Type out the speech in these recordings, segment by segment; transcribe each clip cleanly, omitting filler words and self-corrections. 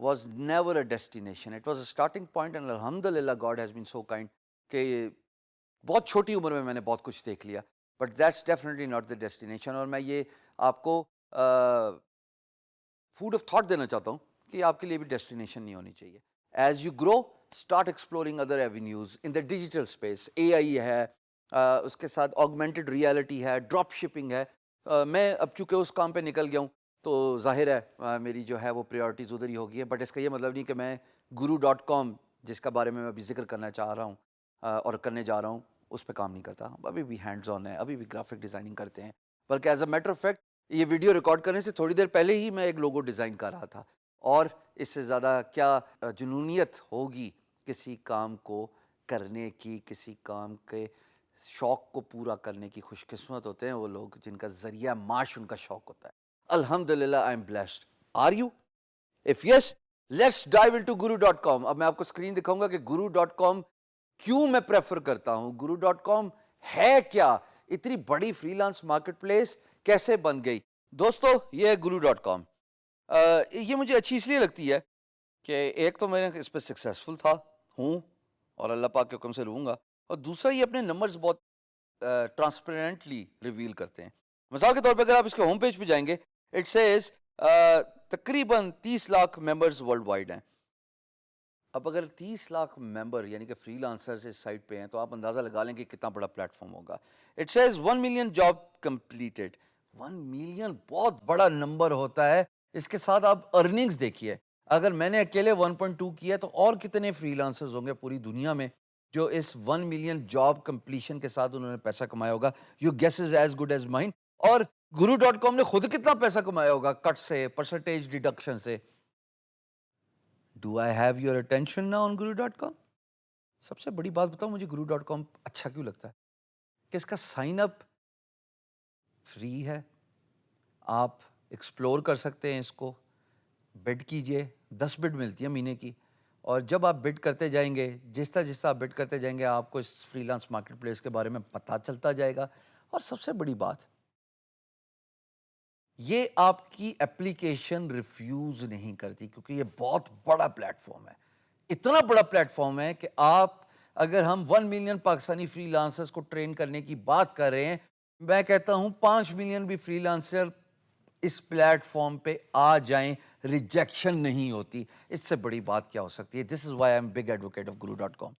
was never a destination. It was a starting point, and alhamdulillah God has been so kind کہ بہت چھوٹی عمر میں نے بہت کچھ دیکھ لیا. But that's definitely not the destination. اور میں یہ آپ کو فوڈ آف تھاٹ دینا چاہتا ہوں کہ آپ کے لیے بھی ڈیسٹینیشن نہیں ہونی چاہیے. As you grow start exploring other avenues in the digital space. A I ہے, اس کے ساتھ آگمنٹڈ ریالٹی ہے, ڈراپ شپنگ ہے. میں اب چونکہ اس کام پہ نکل گیا ہوں تو ظاہر ہے میری جو ہے وہ پریورٹیز ادھر ہی ہوگی ہے. بٹ اس کا یہ مطلب نہیں کہ میں guru.com جس کا بارے میں ابھی ذکر کرنا چاہ رہا ہوں اور کرنے جا رہا ہوں اس پہ کام نہیں کرتا. ابھی بھی ہینڈز آن ہے, ابھی بھی گرافک ڈیزائننگ کرتے ہیں. بلکہ as a matter of fact یہ ویڈیو ریکارڈ کرنے سے تھوڑی دیر پہلے ہی میں ایک لوگو ڈیزائن کر رہا تھا. اور اس سے زیادہ کیا جنونیت ہوگی کسی کام کو کرنے کی, کسی کام کے شوق کو پورا کرنے کی. خوش قسمت ہوتے ہیں وہ لوگ جن کا ذریعہ معاش ان کا شوق ہوتا ہے. الحمدللہ I am blessed. Are you? If yes, let's dive into guru.com. اب میں آپ کو اسکرین دکھاؤں گا کہ guru.com کیوں میں پریفر کرتا ہوں. guru.com ہے کیا, اتنی بڑی فری لانس مارکیٹ پلیس کیسے بن گئی. دوستو یہ ہے guru.com. یہ مجھے اچھی اس لیے لگتی ہے کہ ایک تو میں اس پہ سکسیسفل تھا ہوں اور اللہ پاک کے حکم سے رہوں گا, اور دوسرا یہ اپنے نمبرز بہت ٹرانسپیرنٹلی ریویل کرتے ہیں. مثال کے طور پہ اگر آپ اس کے ہوم پیج پہ جائیں گے, اٹ سیز تقریباً 30 لاکھ ممبرز ورلڈ وائڈ ہیں. اب اگر 30 لاکھ ممبر یعنی کہ فری لانسرز اس سائٹ پہ ہیں تو آپ اندازہ لگا لیں کہ کتنا بڑا پلیٹ فارم ہوگا. It says 1 million job completed. 1 million بہت بڑا نمبر ہوتا ہے. اس کے ساتھ آپ ارننگز دیکھیے, اگر میں نے اکیلے 1.2 کیا تو اور کتنے فری لانسرز ہوں گے پوری دنیا میں جو اس 1 ملین جاب کمپلیشن کے ساتھ انہوں نے پیسہ کمایا ہوگا. Your guess is as good as mine. اور guru.com نے خود کتنا پیسہ کمایا ہوگا کٹ سے, پرسنٹیج ڈیڈکشن سے. Do I have your attention now on guru.com? سب سے بڑی بات بتاؤں مجھے guru.com اچھا کیوں لگتا ہے کہ اس کا سائن اپ فری ہے. آپ ایکسپلور کر سکتے ہیں اس کو. بڈ کیجئے, 10 بڈ ملتی ہے مہینے کی, اور جب آپ بڈ کرتے جائیں گے, جس طرح آپ بڈ کرتے جائیں گے آپ کو اس فری لانس مارکیٹ پلیس کے بارے میں پتہ چلتا جائے گا. اور سب سے بڑی بات, یہ آپ کی اپلیکیشن ریفیوز نہیں کرتی کیونکہ یہ بہت بڑا پلیٹ فارم ہے. اتنا بڑا پلیٹ فارم ہے کہ آپ اگر ہم 1 ملین پاکستانی فری لانسرز کو ٹرین کرنے کی بات کر رہے ہیں, میں کہتا ہوں 5 ملین بھی فری لانسر اس پلیٹ فارم پہ آ جائیں, ریجیکشن نہیں ہوتی. اس سے بڑی بات کیا ہو سکتی ہے. This is why I am big advocate of guru.com.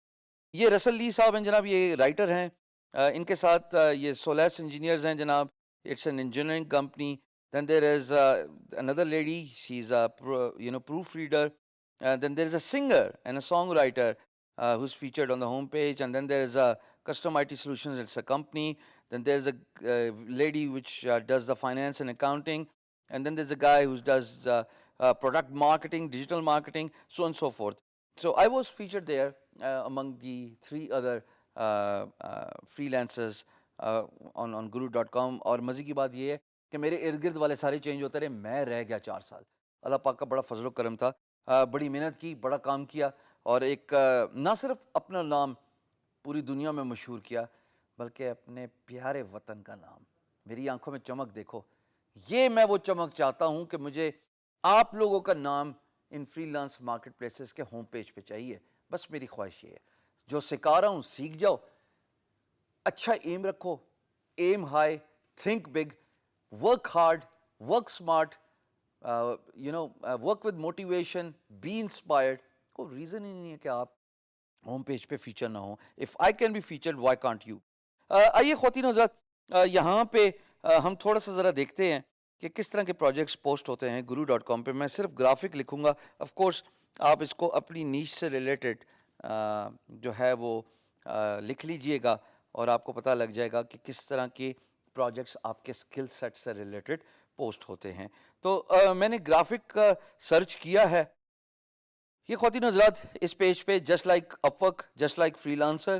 یہ رسل لی صاحب ہیں جناب, یہ رائٹر ہیں. ان کے ساتھ یہ سولیس انجینئرز ہیں جناب. It's an engineering company. Then there is another lady, she's a proofreader. Then there is a singer and a songwriter who's featured on the homepage. And then there is a Custom IT Solutions, it's a company. Then there's a lady which does the finance and accounting. And then there's a guy who does product marketing, digital marketing, so on and so forth. So I was featured there among the 3 other freelancers on guru.com. اور مزے کی بات یہ ہے کہ میرے ارد گرد والے سارے چینج ہوتے رہے, میں رہ گیا 4 سال. اللہ پاک کا بڑا فضل و کرم تھا. بڑی محنت کی, بڑا کام کیا, اور ایک نہ صرف اپنا نام پوری دنیا میں مشہور کیا بلکہ اپنے پیارے وطن کا نام. میری آنکھوں میں چمک دیکھو, یہ میں وہ چمک چاہتا ہوں کہ مجھے آپ لوگوں کا نام in free lance market places کے ہوم پیج پہ چاہیے. بس میری خواہش یہ ہے, جو سکھا رہا ہوں سیکھ جاؤ, اچھا ایم رکھو, aim high, think big, work hard, work smart, work with motivation, be inspired. کوئی ریزن ہی نہیں ہے کہ آپ ہوم پیج پہ فیچر نہ ہوں. If I can be featured, why can't you? آئیے خواتین حضرات, یہاں پہ ہم تھوڑا سا ذرا دیکھتے ہیں کہ کس طرح کے پروجیکٹس پوسٹ ہوتے ہیں guru.com پہ. میں صرف گرافک لکھوں گا. آف کورس آپ اس کو اپنی نیش سے ریلیٹڈ جو ہے وہ لکھ لیجئے گا, اور آپ کو پتہ لگ جائے گا کہ کس طرح کے پروجیکٹس آپ کے اسکل سیٹ سے ریلیٹڈ پوسٹ ہوتے ہیں. تو میں نے گرافک سرچ کیا ہے. یہ خواتین حضرات اس پیج پہ جسٹ لائک اپ work, just like free lancer,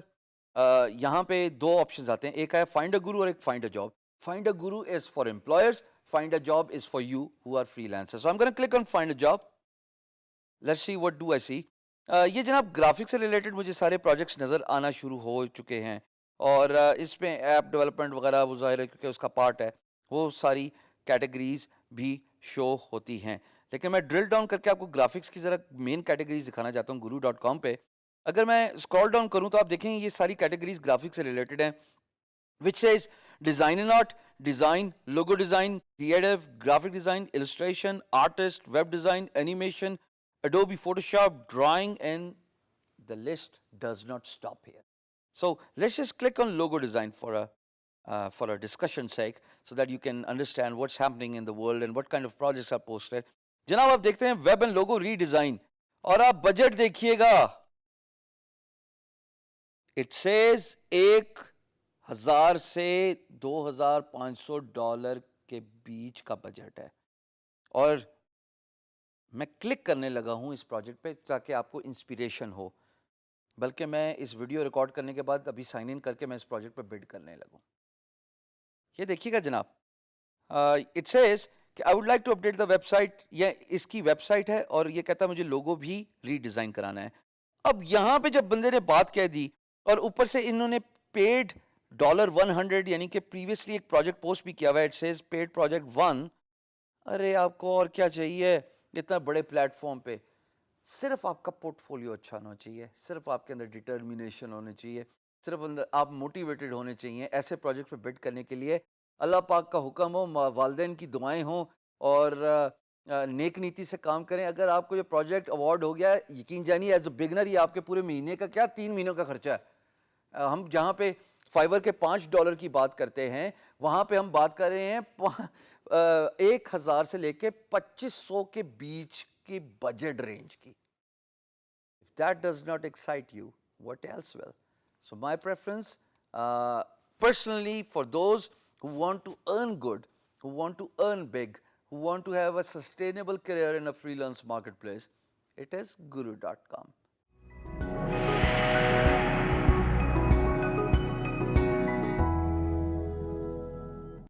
یہاں پہ دو آپشنز آتے ہیں, ایک ہے فائنڈ اے گرو اور ایک find a job. Find a grow is for employers, find a job is for you who are free lancer. So I am gonna click on find a job. Let's see what do I سی. یہ جناب graphics سے related مجھے سارے projects نظر آنا شروع ہو چکے ہیں, اور اس میں ایپ ڈیولپمنٹ وغیرہ وہ ظاہر ہے کیونکہ اس کا پارٹ ہے, وہ ساری کیٹیگریز بھی شو ہوتی ہیں. لیکن میں ڈرل ڈاؤن کر کے آپ کو گرافکس کی ذرا مین کیٹیگریز دکھانا چاہتا ہوں guru.com پہ. اگر میں اسکرول ڈاؤن کروں تو آپ دیکھیں یہ ساری کیٹیگریز گرافکس سے ریلیٹڈ ہیں, which says design and art, design, logo design, creative, graphic design, illustration, artist, web design, animation, Adobe Photoshop, drawing, and the list does not stop here. So let's just click on logo design for a discussion sake, so that you can understand what's happening in the world and what kind of projects are posted. جناب آپ دیکھتے ہیں web and logo redesign, اور آپ budget دیکھیے گا, it says 1,000 سے $2,500 کے بیچ کا بجٹ ہے. اور میں کلک کرنے لگا ہوں اس پروجیکٹ پہ تاکہ آپ کو انسپیریشن ہو, بلکہ میں اس ویڈیو ریکارڈ کرنے کے بعد ابھی سائن ان کر کے میں اس پروجیکٹ پہ بڈ کرنے لگوں. یہ دیکھیے گا جناب, اٹ سیز کہ I would like to update the website. یہ اس کی ویب سائٹ ہے اور یہ کہتا ہے مجھے لوگو بھی ری ڈیزائن کرانا ہے. اب یہاں پہ جب بندے نے بات کہہ دی اور اوپر سے انہوں نے پیڈ $100 یعنی کہ پریویسلی ایک پروجیکٹ پوسٹ بھی کیا ہوا ہے, اٹ سیز پیڈ پروجیکٹ 1. ارے آپ کو اور کیا چاہیے اتنا بڑے پلیٹ فارم پہ؟ صرف آپ کا پورٹ فولیو اچھا ہونا چاہیے, صرف آپ کے اندر ڈٹرمینیشن ہونی چاہیے, صرف آپ موٹیویٹڈ ہونے چاہیے ایسے پروجیکٹ پہ بڈ کرنے کے لیے. اللہ پاک کا حکم ہو, والدین کی دعائیں ہوں اور نیک نیتی سے کام کریں. اگر آپ کو یہ پروجیکٹ ایوارڈ ہو گیا, یقین جانیے ایز اے بگنر یہ آپ کے پورے مہینے کا کیا 3 مہینوں کا خرچہ ہے. ہم جہاں پہ فائیور کے $5 کی بات کرتے ہیں, وہاں پہ ہم بات کر رہے ہیں 1,000 سے لے کے 2,500 کے بیچ کی بجٹ رینج کی. If that does not excite you, what else will? So my preference, personally, for those who want to earn good, who want to earn big, who want to have a sustainable career in a freelance marketplace, it is guru.com.